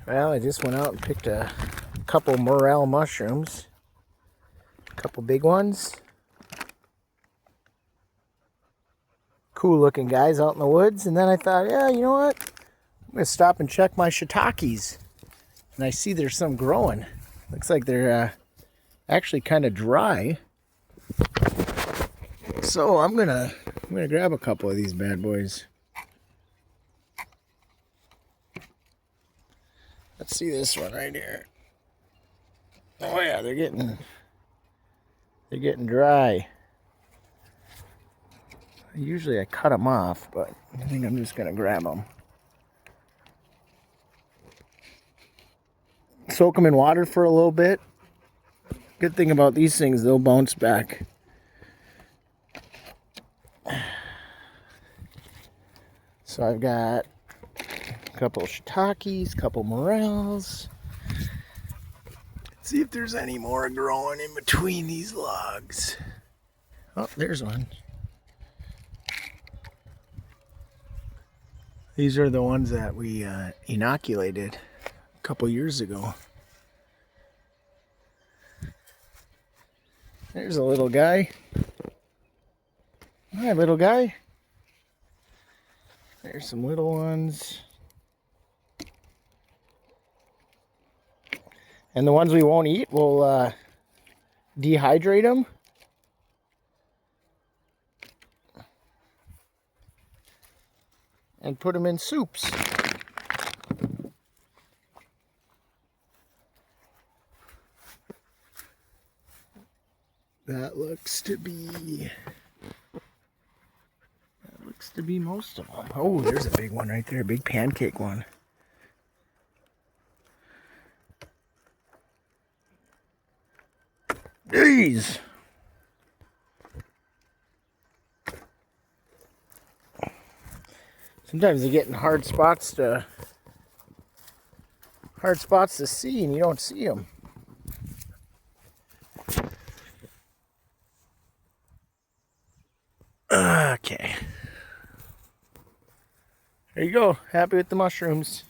Well, I just went out and picked a couple morel mushrooms. A couple big ones. Cool looking guys out in the woods. And then I thought, yeah, you know what? I'm going to stop and check my shiitakes. And I see there's some growing. Looks like they're actually kind of dry. So I'm gonna grab a couple of these bad boys. Let's see this one right here. Oh yeah, they're getting dry. Usually I cut them off, but I think I'm just gonna grab them. Soak them in water for a little bit. Good thing about these things, they'll bounce back. So I've got a couple shiitakes, a couple morels. Let's see if there's any more growing in between these logs. Oh, there's one. These are the ones that we inoculated a couple years ago. There's a little guy. Hi, little guy. There's some little ones. And the ones we won't eat, we'll dehydrate them. And put them in soups. That looks to be most of them. Oh, there's a big one right there, a big pancake one. Jeez. Sometimes you get in hard spots to see, and you don't see them. Okay. There you go. Happy with the mushrooms.